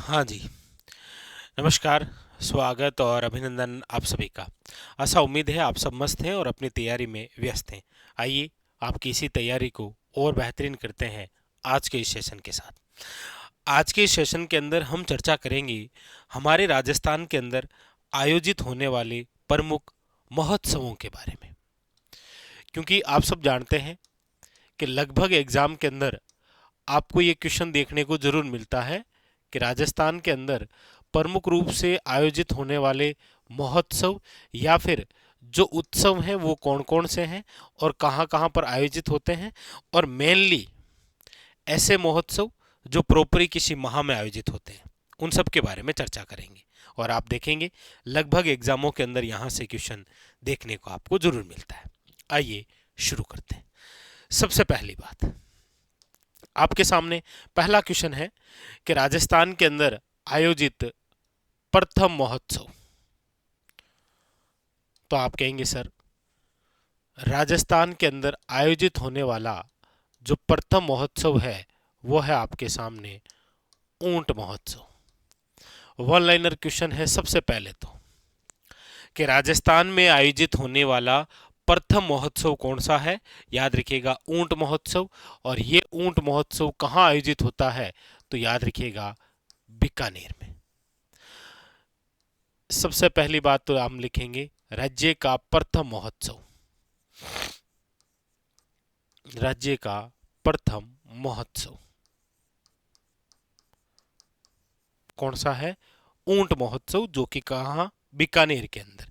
हाँ जी, नमस्कार, स्वागत और अभिनंदन आप सभी का। आशा उम्मीद है आप सब मस्त हैं और अपनी तैयारी में व्यस्त हैं। आइए आपकी इसी तैयारी को और बेहतरीन करते हैं आज के इस सेशन के साथ। आज के इस सेशन के अंदर हम चर्चा करेंगे हमारे राजस्थान के अंदर आयोजित होने वाले प्रमुख महोत्सवों के बारे में। क्योंकि आप सब जानते हैं कि लगभग एग्जाम के अंदर आपको ये क्वेश्चन देखने को जरूर मिलता है कि राजस्थान के अंदर प्रमुख रूप से आयोजित होने वाले महोत्सव या फिर जो उत्सव हैं वो कौन कौन से हैं और कहाँ कहाँ पर आयोजित होते हैं, और मेनली ऐसे महोत्सव जो प्रॉपरी किसी माह में आयोजित होते हैं, उन सब के बारे में चर्चा करेंगे। और आप देखेंगे लगभग एग्जामों के अंदर यहाँ से क्वेश्चन देखने को आपको जरूर मिलता है। आइए शुरू करते हैं। सबसे पहली बात, आपके सामने पहला क्वेश्चन है कि राजस्थान के अंदर आयोजित प्रथम महोत्सव। तो आप कहेंगे सर, राजस्थान के अंदर आयोजित होने वाला जो प्रथम महोत्सव है वो है आपके सामने ऊंट महोत्सव। वन लाइनर क्वेश्चन है सबसे पहले तो, कि राजस्थान में आयोजित होने वाला प्रथम महोत्सव कौन सा है। याद रखिएगा ऊंट महोत्सव। और ये ऊंट महोत्सव कहाँ आयोजित होता है, तो याद रखिएगा बीकानेर में। सबसे पहली बात तो हम लिखेंगे राज्य का प्रथम महोत्सव। राज्य का प्रथम महोत्सव कौन सा है? ऊंट महोत्सव, जो कि कहाँ? बीकानेर के अंदर।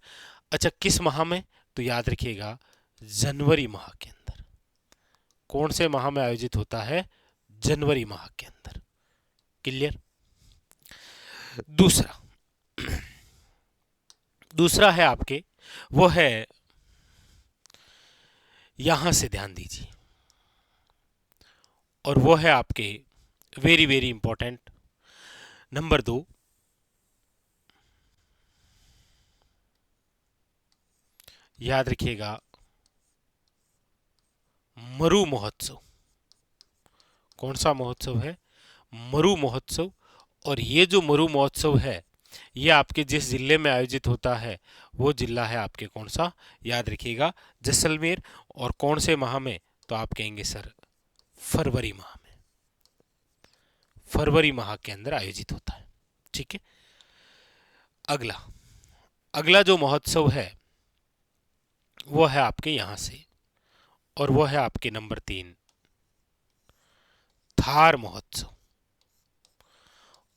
अच्छा, किस माह में? तो याद रखिएगा जनवरी माह के अंदर। कौन से माह में आयोजित होता है? जनवरी माह के अंदर। क्लियर? दूसरा दूसरा है आपके, वो है, यहां से ध्यान दीजिए, और वो है आपके वेरी वेरी इंपॉर्टेंट नंबर 2, याद रखिएगा मरु महोत्सव। कौन सा महोत्सव है? मरु महोत्सव। और ये जो मरु महोत्सव है ये आपके जिस जिले में आयोजित होता है वो जिला है आपके कौन सा? याद रखिएगा जैसलमेर। और कौन से माह में? तो आप कहेंगे सर फरवरी माह में। फरवरी माह के अंदर आयोजित होता है। ठीक है। अगला अगला जो महोत्सव है वो है आपके यहां से, और वो है आपके नंबर 3, थार महोत्सव।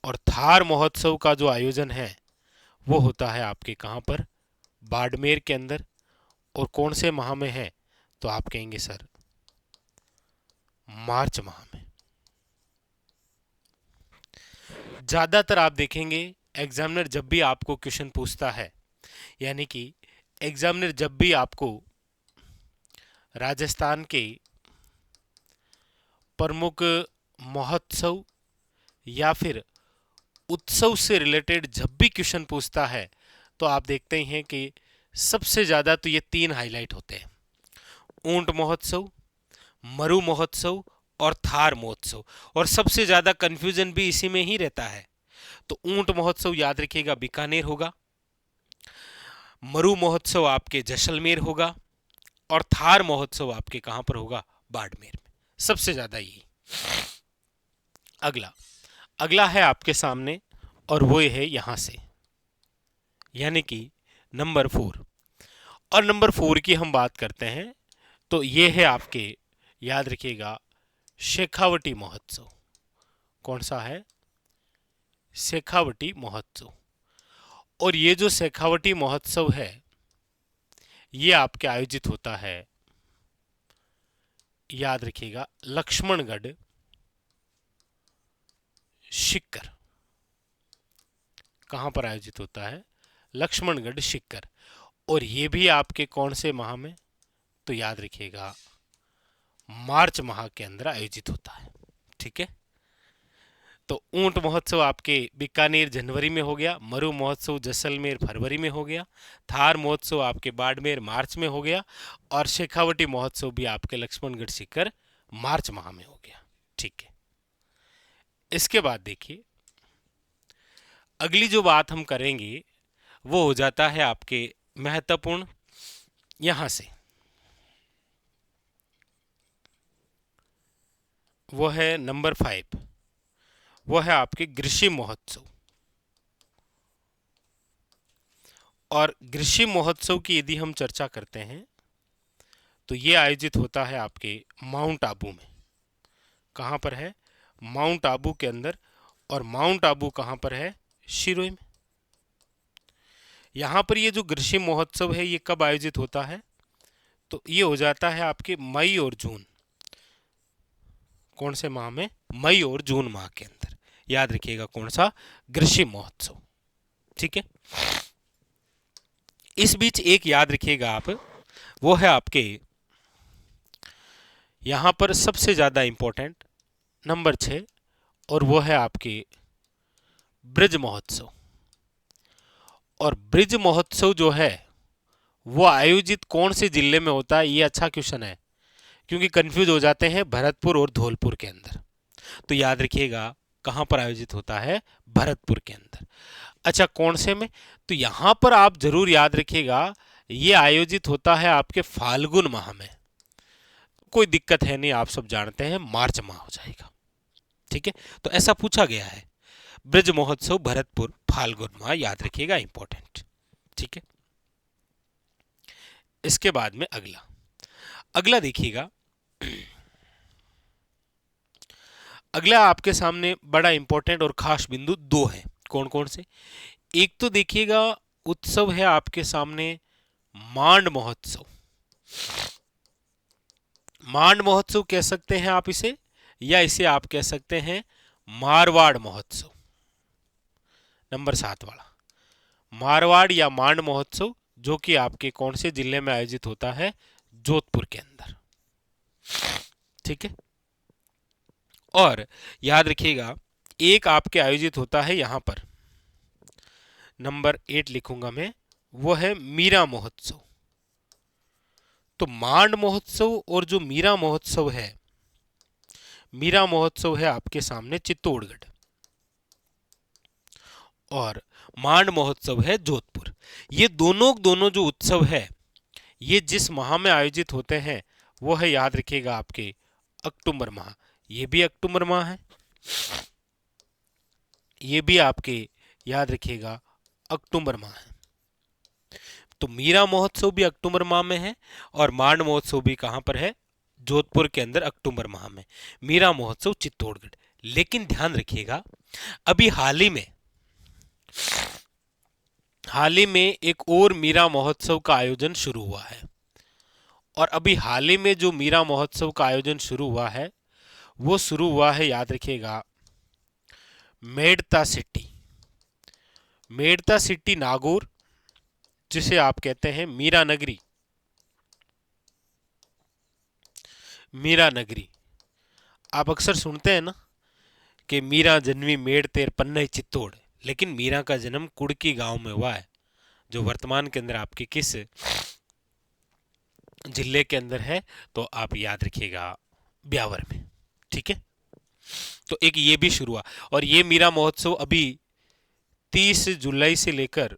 और थार महोत्सव का जो आयोजन है वो होता है आपके कहां पर? बाड़मेर के अंदर। और कौन से माह में है? तो आप कहेंगे सर मार्च माह में। ज्यादातर आप देखेंगे एग्जामिनर जब भी आपको क्वेश्चन पूछता है, यानी कि एग्जामिनर जब भी आपको राजस्थान के प्रमुख महोत्सव या फिर उत्सव से रिलेटेड जब भी क्वेश्चन पूछता है, तो आप देखते हैं कि सबसे ज्यादा तो ये 3 हाईलाइट होते हैं: ऊंट महोत्सव, मरु महोत्सव और थार महोत्सव। और सबसे ज्यादा कंफ्यूजन भी इसी में ही रहता है। तो ऊंट महोत्सव याद रखिएगा बीकानेर होगा, मरु महोत्सव आपके जैसलमेर होगा, और थार महोत्सव आपके कहां पर होगा? बाड़मेर में। सबसे ज्यादा यही। अगला अगला है आपके सामने, और वो है यहां से, यानी कि नंबर 4। और नंबर 4 की हम बात करते हैं तो ये है आपके, याद रखिएगा, शेखावटी महोत्सव। कौन सा है? शेखावटी महोत्सव। और ये जो शेखावटी महोत्सव है ये आपके आयोजित होता है, याद रखिएगा, लक्ष्मणगढ़ शिक्कर। कहां पर आयोजित होता है? लक्ष्मणगढ़ शिक्कर। और ये भी आपके कौन से माह में? तो याद रखिएगा मार्च माह के अंदर आयोजित होता है। ठीक है। तो ऊंट महोत्सव आपके बीकानेर जनवरी में हो गया, मरु महोत्सव जैसलमेर फरवरी में हो गया, थार महोत्सव आपके बाड़मेर मार्च में हो गया, और शेखावटी महोत्सव भी आपके लक्ष्मणगढ़ सीकर मार्च माह में हो गया। ठीक है। इसके बाद देखिए अगली जो बात हम करेंगे वो हो जाता है आपके महत्वपूर्ण, यहां से वो है नंबर 5, वो है आपके कृषि महोत्सव। और कृषि महोत्सव की यदि हम चर्चा करते हैं तो ये आयोजित होता है आपके माउंट आबू में। कहाँ पर है? माउंट आबू के अंदर। और माउंट आबू कहाँ पर है? शिरोई में। यहाँ पर ये जो कृषि महोत्सव है ये कब आयोजित होता है? तो ये हो जाता है आपके मई और जून। कौन से माह में? मई और जून माह के अंदर। याद रखिएगा कौन सा? कृषि महोत्सव। ठीक है। इस बीच एक याद रखिएगा आप, वो है आपके यहां पर सबसे ज्यादा इंपॉर्टेंट नंबर 6, और वो है आपके ब्रज महोत्सव। और ब्रज महोत्सव जो है वो आयोजित कौन से जिले में होता है? ये अच्छा क्वेश्चन है, क्योंकि कंफ्यूज हो जाते हैं भरतपुर और धौलपुर के अंदर। तो याद रखिएगा कहां पर आयोजित होता है? भरतपुर के अंदर। अच्छा, कौन से में? तो यहां पर आप जरूर याद रखिएगा ये आयोजित होता है आपके फाल्गुन माह में। कोई दिक्कत है नहीं, आप सब जानते हैं मार्च माह हो जाएगा। ठीक है, तो ऐसा पूछा गया है। ब्रज महोत्सव भरतपुर फाल्गुन माह, याद रखिएगा, इंपॉर्टेंट। ठीक है। इसके बाद में अगला अगला देखिएगा। अगला आपके सामने बड़ा इंपॉर्टेंट और खास बिंदु दो है। कौन कौन से? एक तो देखिएगा उत्सव है आपके सामने मांड महोत्सव। मांड महोत्सव कह सकते हैं आप इसे, या इसे आप कह सकते हैं मारवाड़ महोत्सव। नंबर 7 वाला मारवाड़ या मांड महोत्सव, जो कि आपके कौन से जिले में आयोजित होता है? जोधपुर के अंदर। ठीक है। और याद रखिएगा एक आपके आयोजित होता है यहां पर, नंबर 8 लिखूंगा मैं, वो है मीरा महोत्सव। तो मांड महोत्सव और जो मीरा महोत्सव है, मीरा महोत्सव है आपके सामने चित्तौड़गढ़, और मांड महोत्सव है जोधपुर। ये दोनों जो उत्सव है ये जिस माह में आयोजित होते हैं वो है, याद रखिएगा, आपके अक्टूबर माह। ये भी अक्टूबर माह है, ये भी आपके याद रखिएगा अक्टूबर माह है। तो मीरा महोत्सव भी अक्टूबर माह में है और मांड महोत्सव भी कहां पर है? जोधपुर के अंदर अक्टूबर माह में। मीरा महोत्सव चित्तौड़गढ़। लेकिन ध्यान रखिएगा अभी हाल ही में एक और मीरा महोत्सव का आयोजन शुरू हुआ है। और अभी हाल ही में जो मीरा महोत्सव का आयोजन शुरू हुआ है वो शुरू हुआ है, याद रखिएगा, मेड़ता सिटी। मेड़ता सिटी नागौर, जिसे आप कहते हैं मीरा नगरी। मीरा नगरी आप अक्सर सुनते हैं ना कि मीरा जन्मी मेड़ तेर पन्नई चित्तौड़, लेकिन मीरा का जन्म कुड़की गांव में हुआ है, जो वर्तमान के अंदर आपके किस जिले के अंदर है? तो आप याद रखिएगा ब्यावर में। ठीक है। तो एक ये भी शुरू हुआ, और ये मीरा महोत्सव अभी 30 जुलाई से लेकर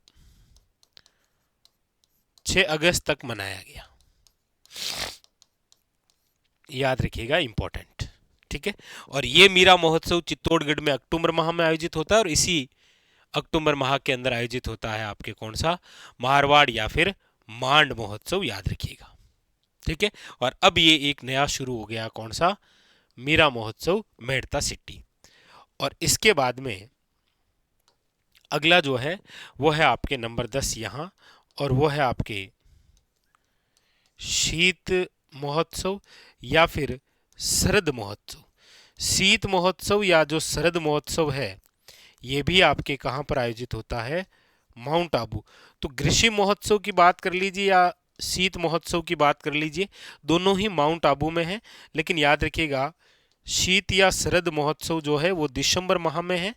6 अगस्त तक मनाया गया। याद रखिएगा, इंपॉर्टेंट। ठीक है। और ये मीरा महोत्सव चित्तौड़गढ़ में अक्टूबर माह में आयोजित होता है, और इसी अक्टूबर माह के अंदर आयोजित होता है आपके कौन सा? मारवाड़ या फिर मांड महोत्सव, याद रखिएगा। ठीक है। और अब ये एक नया शुरू हो गया, कौन सा? मीरा महोत्सव मेड़ता सिटी। और इसके बाद में अगला जो है वो है आपके नंबर 10 यहां, और वो है आपके शीत महोत्सव या फिर शरद महोत्सव। शीत महोत्सव या जो शरद महोत्सव है ये भी आपके कहां पर आयोजित होता है? माउंट आबू। तो कृषि महोत्सव की बात कर लीजिए या शीत महोत्सव की बात कर लीजिए, दोनों ही माउंट आबू में है। लेकिन याद रखिएगा शीत या शरद महोत्सव जो है वो दिसंबर माह में है,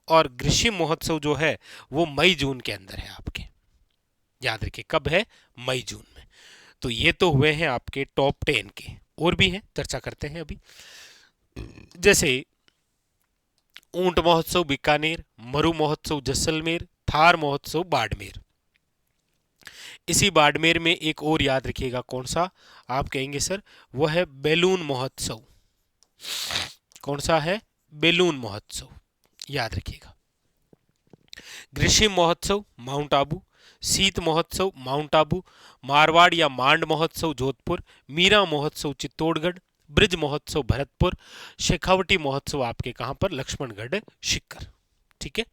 और कृषि महोत्सव जो है वो मई जून के अंदर है आपके। याद रखिए कब है? मई जून में। तो ये तो हुए हैं आपके टॉप 10 के, और भी हैं, चर्चा करते हैं अभी। जैसे ऊंट महोत्सव बीकानेर, मरु महोत्सव जैसलमेर, थार महोत्सव बाड़मेर। इसी बाड़मेर में एक और याद रखिएगा, कौन सा आप कहेंगे सर, वह है बैलून महोत्सव। कौन सा है, बैलून महोत्सव, याद रखिएगा। ग्रीष्म महोत्सव माउंट आबू, शीत महोत्सव माउंट आबू, मारवाड़ या मांड महोत्सव जोधपुर, मीरा महोत्सव चित्तौड़गढ़, ब्रिज महोत्सव भरतपुर, शेखावटी महोत्सव आपके कहां पर, लक्ष्मणगढ़ शिक्कर। ठीक है,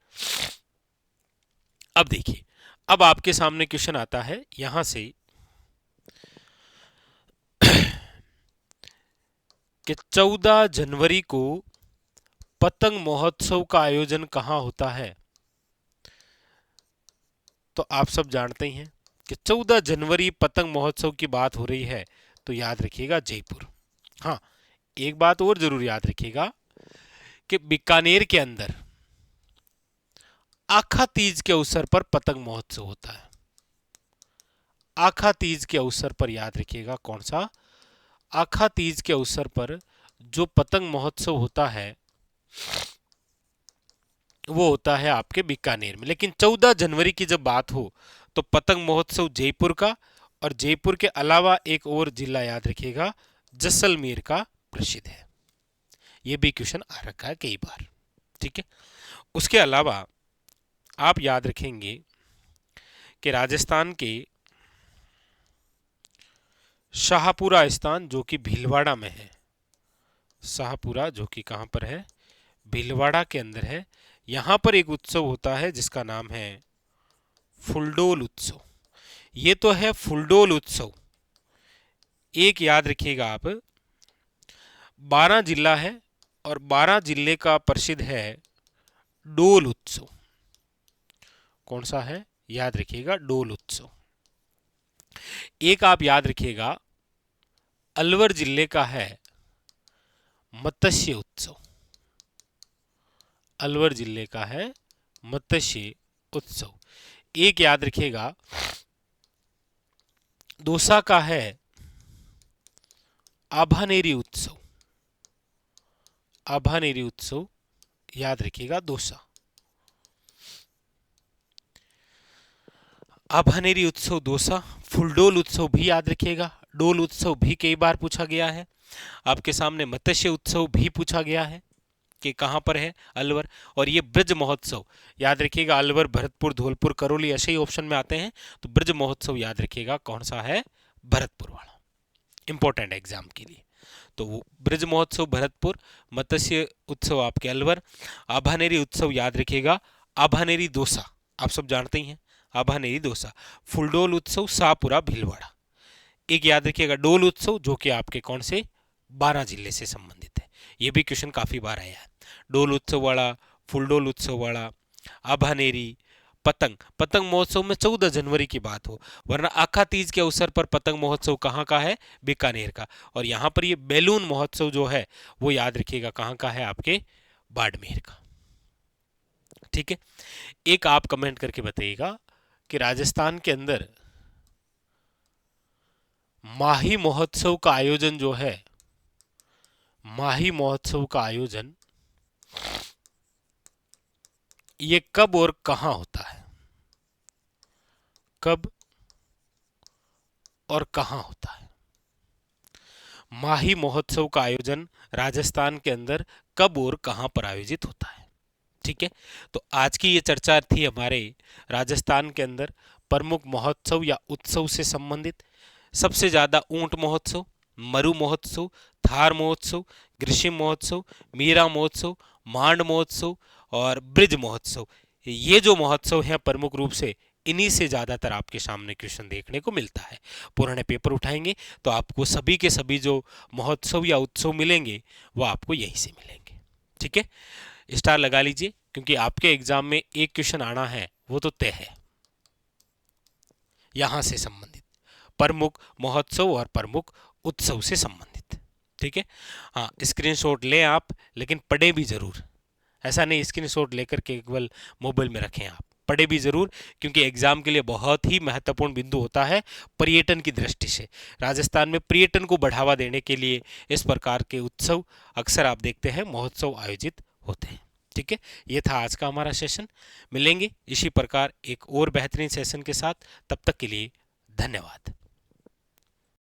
अब देखिए, अब आपके सामने क्वेश्चन आता है यहां से कि 14 जनवरी को पतंग महोत्सव का आयोजन कहां होता है। तो आप सब जानते ही हैं कि 14 जनवरी पतंग महोत्सव की बात हो रही है, तो याद रखिएगा जयपुर। हाँ, एक बात और जरूर याद रखिएगा कि बीकानेर के अंदर आखा तीज के अवसर पर पतंग महोत्सव होता है। आखा तीज के अवसर पर याद रखिएगा, कौन सा, आखा तीज के अवसर पर जो पतंग महोत्सव होता है वो होता है आपके बीकानेर में। लेकिन 14 जनवरी की जब बात हो तो पतंग महोत्सव जयपुर का, और जयपुर के अलावा एक और जिला याद रखिएगा, जैसलमेर का प्रसिद्ध है। यह भी क्वेश्चन आ रखा है कई बार। ठीक है, उसके अलावा आप याद रखेंगे कि राजस्थान के शाहपुरा स्थान जो कि भीलवाड़ा में है, शाहपुरा जो कि कहां पर है, भीलवाड़ा के अंदर है, यहां पर एक उत्सव होता है जिसका नाम है फुलडोल उत्सव। ये तो है फुलडोल उत्सव। एक याद रखिएगा आप, 12 जिला है और 12 जिले का प्रसिद्ध है डोल उत्सव। कौन सा है, याद रखिएगा, डोल उत्सव। एक आप याद रखिएगा, अलवर जिले का है मत्स्य उत्सव। अलवर जिले का है मत्स्य उत्सव। एक याद रखिएगा, दौसा का है आभानेरी उत्सव। आभानेरी उत्सव, याद रखिएगा, दौसा। आभानेरी उत्सव दौसा। फुलडोल उत्सव भी याद रखिएगा, डोल उत्सव भी कई बार पूछा गया है। आपके सामने मत्स्य उत्सव भी पूछा गया है कि कहां पर है, अलवर। और ये ब्रज महोत्सव याद रखिएगा, अलवर, भरतपुर, धौलपुर, करौली ऐसे ही ऑप्शन में आते हैं। तो ब्रज महोत्सव याद रखिएगा, कौन सा है, भरतपुर वाला, इंपॉर्टेंट एग्जाम के लिए। तो वो ब्रज महोत्सव भरतपुर, मत्स्य उत्सव आपके अलवर, आभानेरी उत्सव याद रखिएगा, आभानेरी दौसा, आप सब जानते ही हैं, आभानेरी दौसा। फुलडोल उत्सव शाहपुरा भीलवाड़ा। एक याद रखिएगा, डोल उत्सव जो कि आपके कौन से, 12 जिले से संबंधित है। ये भी क्वेश्चन काफी बार आया है, डोल उत्सव वाला, फुलडोल उत्सव वाला, आभानेरी, पतंग। पतंग महोत्सव में 14 जनवरी की बात हो, वरना आखा तीज के अवसर पर पतंग महोत्सव कहाँ का है, बीकानेर का। और यहाँ पर ये बैलून महोत्सव जो है वो याद रखिएगा कहाँ का है, आपके बाड़मेर का। ठीक है, एक आप कमेंट करके बताइएगा कि राजस्थान के अंदर माही महोत्सव का आयोजन जो है, माही महोत्सव का आयोजन ये कब और कहां होता है, कब और कहां होता है। माही महोत्सव का आयोजन राजस्थान के अंदर कब और कहां पर आयोजित होता है। ठीक है, तो आज की ये चर्चा थी हमारे राजस्थान के अंदर प्रमुख महोत्सव या उत्सव से संबंधित। सबसे ज्यादा ऊंट महोत्सव, मरु महोत्सव, थार महोत्सव, ग्रीष्म महोत्सव, मीरा महोत्सव, मांड महोत्सव और ब्रिज महोत्सव, ये जो महोत्सव हैं प्रमुख रूप से इन्हीं से ज्यादातर आपके सामने क्वेश्चन देखने को मिलता है। पुराने पेपर उठाएंगे तो आपको सभी के सभी जो महोत्सव या उत्सव मिलेंगे वो आपको यहीं से मिलेंगे। ठीक है, स्टार लगा लीजिए क्योंकि आपके एग्जाम में एक क्वेश्चन आना है वो तो तय है, यहां से संबंधित प्रमुख महोत्सव और प्रमुख उत्सव से संबंधित। ठीक है, हाँ, स्क्रीनशॉट लें आप, लेकिन पढ़े भी जरूर। ऐसा नहीं स्क्रीनशॉट लेकर के केवल मोबाइल में रखें, आप पढ़े भी जरूर, क्योंकि एग्जाम के लिए बहुत ही महत्वपूर्ण बिंदु होता है पर्यटन की दृष्टि से। राजस्थान में पर्यटन को बढ़ावा देने के लिए इस प्रकार के उत्सव अक्सर आप देखते हैं महोत्सव आयोजित होते हैं। ठीक है, ये था आज का हमारा सेशन। मिलेंगे इसी प्रकार एक और बेहतरीन सेशन के साथ, तब तक के लिए धन्यवाद।